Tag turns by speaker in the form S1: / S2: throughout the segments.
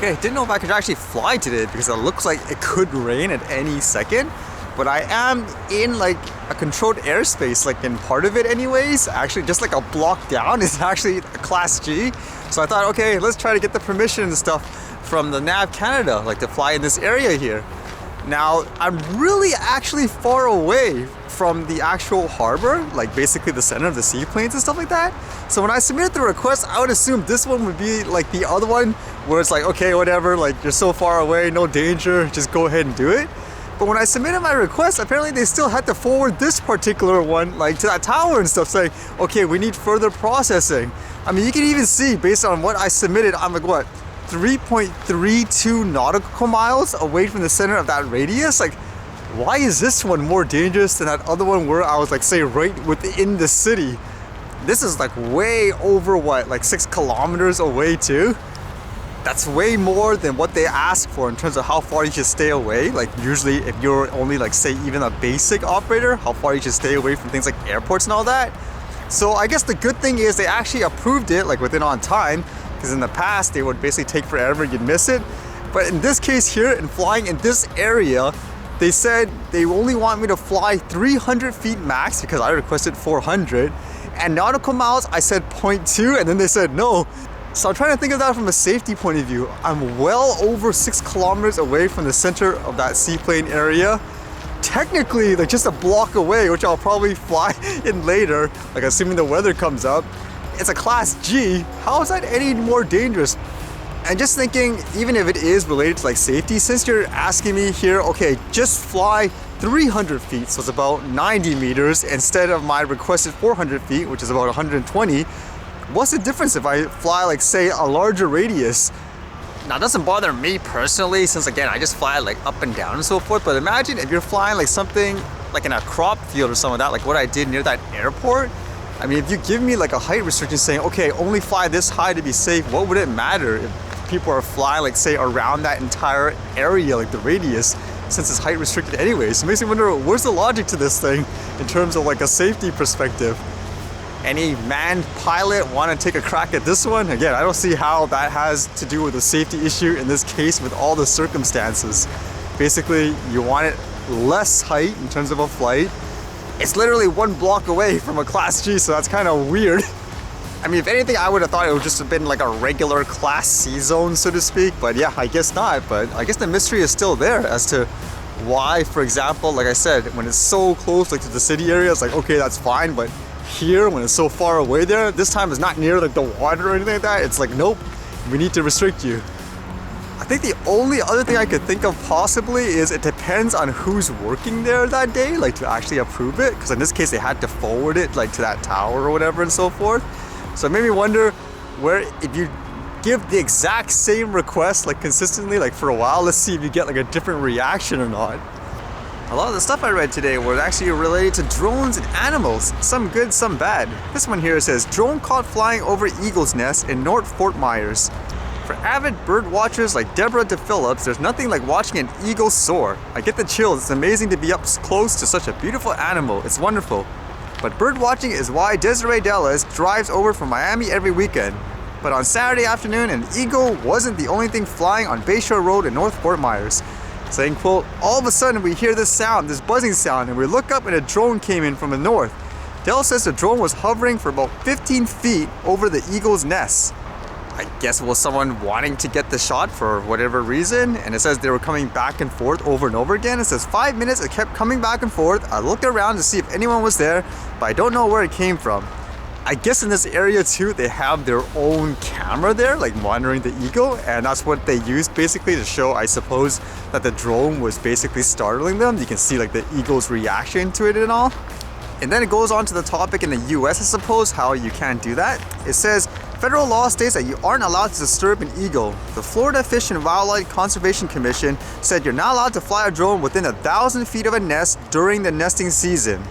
S1: Okay, didn't know if I could actually fly today because it looks like it could rain at any second. But I am in like a controlled airspace, like in part of it anyways. Actually, just like a block down is actually a Class G. So I thought, okay, let's try to get the permission and stuff from the NAV Canada, like to fly in this area here. Now, I'm really actually far away from the actual harbor, like basically the center of the seaplanes and stuff like that. So when I submitted the request, I would assume this one would be like the other one where it's like, okay, whatever, like you're so far away, no danger, just go ahead and do it. But when I submitted my request, apparently they still had to forward this particular one like to that tower and stuff saying, okay, we need further processing. I mean, you can even see based on what I submitted, I'm like, what, 3.32 nautical miles away from the center of that radius? Like, why is this one more dangerous than that other one where I was like, say, right within the city? This is like way over what, like 6 kilometers away too? That's way more than what they ask for in terms of how far you should stay away. Like usually if you're only like, say, even a basic operator, how far you should stay away from things like airports and all that. So I guess the good thing is they actually approved it like within on time, because in the past they would basically take forever, you'd miss it. But in this case here, and flying in this area, they said they only want me to fly 300 feet max because I requested 400. And nautical miles, I said 0.2, and then they said no. So I'm trying to think of that from a safety point of view. I'm well over 6 kilometers away from the center of that seaplane area. Technically, like just a block away, which I'll probably fly in later, like assuming the weather comes up. It's a Class G. How is that any more dangerous? And just thinking, even if it is related to like safety, since you're asking me here, okay, just fly 300 feet, so it's about 90 meters instead of my requested 400 feet, which is about 120. What's the difference if I fly like, say, a larger radius? Now, it doesn't bother me personally, since again, I just fly like up and down and so forth. But imagine if you're flying like something like in a crop field or something like that, like what I did near that airport. I mean, if you give me like a height restriction saying, okay, only fly this high to be safe, what would it matter if people are flying like, say, around that entire area, like the radius, since it's height restricted anyways? So it makes me wonder, where's the logic to this thing in terms of like a safety perspective? Any manned pilot want to take a crack at this one? Again, I don't see how that has to do with a safety issue in this case with all the circumstances. Basically, you want it less height in terms of a flight. It's literally 1 block away from a Class G, so that's kind of weird. I mean, if anything, I would have thought it would just have been like a regular Class C zone, so to speak. But yeah, I guess not. But I guess the mystery is still there as to why, for example, like I said, when it's so close like to the city area, it's like, okay, that's fine. But here, when it's so far away there, this time it's not near like the water or anything like that. It's like, nope, we need to restrict you. I think the only other thing I could think of possibly is it depends on who's working there that day, like to actually approve it. Because in this case, they had to forward it like to that tower or whatever and so forth. So it made me wonder where, if you give the exact same request like consistently, like for a while, let's see if you get like a different reaction or not. A lot of the stuff I read today was actually related to drones and animals, some good, some bad. This one here says, drone caught flying over eagle's nest in North Fort Myers. For avid bird watchers like Deborah DePhillips, there's nothing like watching an eagle soar. I get the chills. It's amazing to be up close to such a beautiful animal. It's wonderful. But bird watching is why Desiree Dallas drives over from Miami every weekend. But on Saturday afternoon, an eagle wasn't the only thing flying on Bayshore Road in North Fort Myers. Saying, quote, all of a sudden we hear this sound, this buzzing sound, and we look up and a drone came in from the north. Dell says the drone was hovering for about 15 feet over the eagle's nest. I guess it was someone wanting to get the shot for whatever reason, and it says they were coming back and forth over and over again. It says 5 minutes, it kept coming back and forth. I looked around to see if anyone was there, but I don't know where it came from. I guess in this area too, they have their own camera there, like monitoring the eagle, and that's what they used basically to show, I suppose, that the drone was basically startling them. You can see like the eagle's reaction to it and all. And then it goes on to the topic in the US, I suppose, how you can't do that. It says, federal law states that you aren't allowed to disturb an eagle. The Florida Fish and Wildlife Conservation Commission said you're not allowed to fly a drone within 1,000 feet of a nest during the nesting season.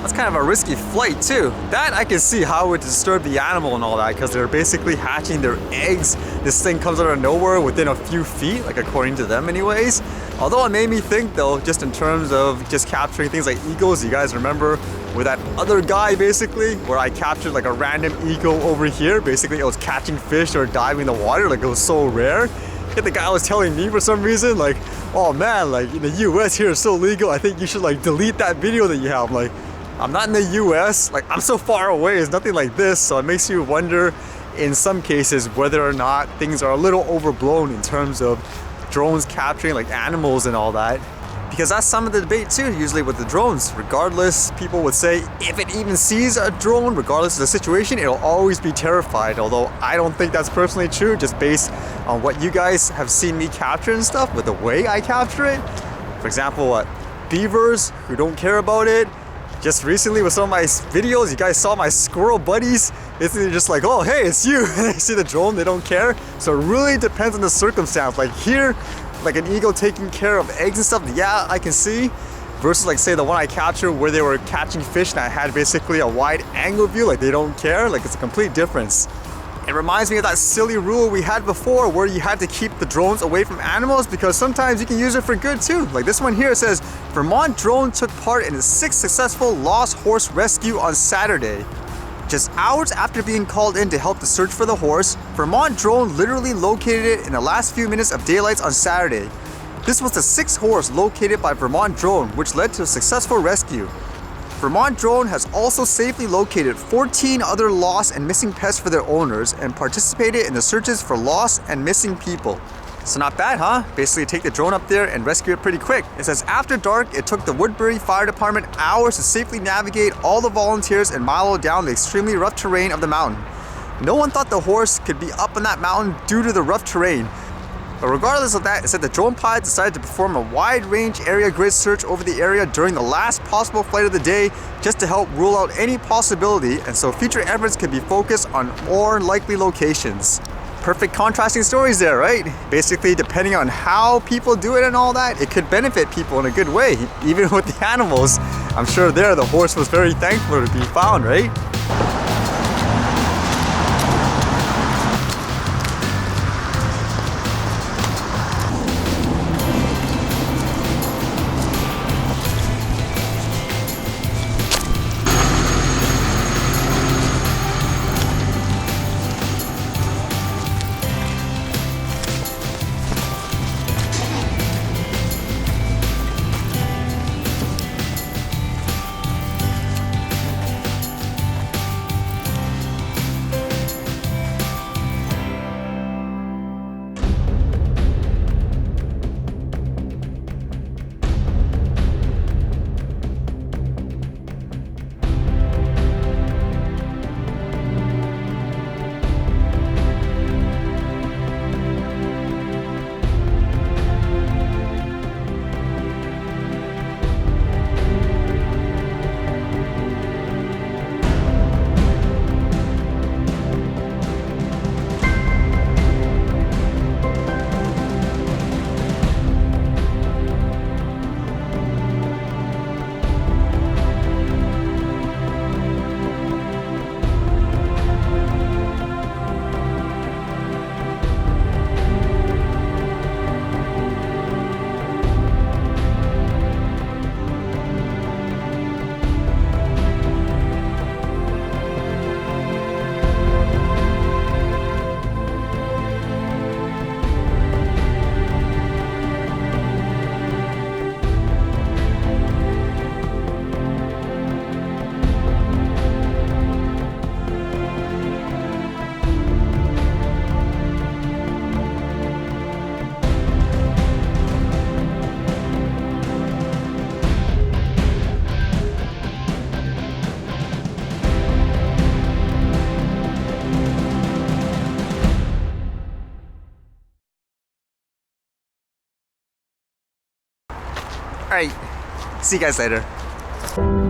S1: That's kind of a risky flight too. That I can see how it would disturb the animal and all that, because they're basically hatching their eggs. This thing comes out of nowhere within a few feet, like according to them anyways. Although it made me think though, just in terms of just capturing things like eagles, you guys remember with that other guy basically, where I captured like a random eagle over here. Basically it was catching fish or diving in the water, like it was so rare. the guy was telling me for some reason, like, oh man, like in the US here is so legal, I think you should like delete that video that you have. Like, I'm not in the US, like I'm so far away, it's nothing like this. So it makes you wonder in some cases whether or not things are a little overblown in terms of drones capturing like animals and all that. Because that's some of the debate too, usually with the drones. Regardless, people would say if it even sees a drone, regardless of the situation, it'll always be terrified. Although I don't think that's personally true, just based on what you guys have seen me capture and stuff with the way I capture it. For example, beavers who don't care about it. Just recently with some of my videos, you guys saw my squirrel buddies. It's just like, oh, hey, it's you. And they see the drone, they don't care. So it really depends on the circumstance. Like here, like an eagle taking care of eggs and stuff, yeah, I can see. Versus like say the one I captured where they were catching fish and I had basically a wide angle view, like they don't care. Like it's a complete difference. It reminds me of that silly rule we had before where you had to keep the drones away from animals because sometimes you can use it for good too. Like this one here says, Vermont drone took part in a 6th successful lost horse rescue on Saturday. Just hours after being called in to help the search for the horse, Vermont drone literally located it in the last few minutes of daylight on Saturday. This was the 6th horse located by Vermont drone, which led to a successful rescue. Vermont drone has also safely located 14 other lost and missing pets for their owners and participated in the searches for lost and missing people. So not bad, huh? Basically take the drone up there and rescue it pretty quick. It says after dark, it took the Woodbury Fire Department hours to safely navigate all the volunteers and mile down the extremely rough terrain of the mountain. No one thought the horse could be up on that mountain due to the rough terrain. But regardless of that, it said the drone pilot decided to perform a wide-range area grid search over the area during the last possible flight of the day just to help rule out any possibility, and so future efforts could be focused on more likely locations. Perfect contrasting stories there, right? Basically, depending on how people do it and all that, it could benefit people in a good way. Even with the animals, I'm sure there the horse was very thankful to be found, right? Alright, see you guys later.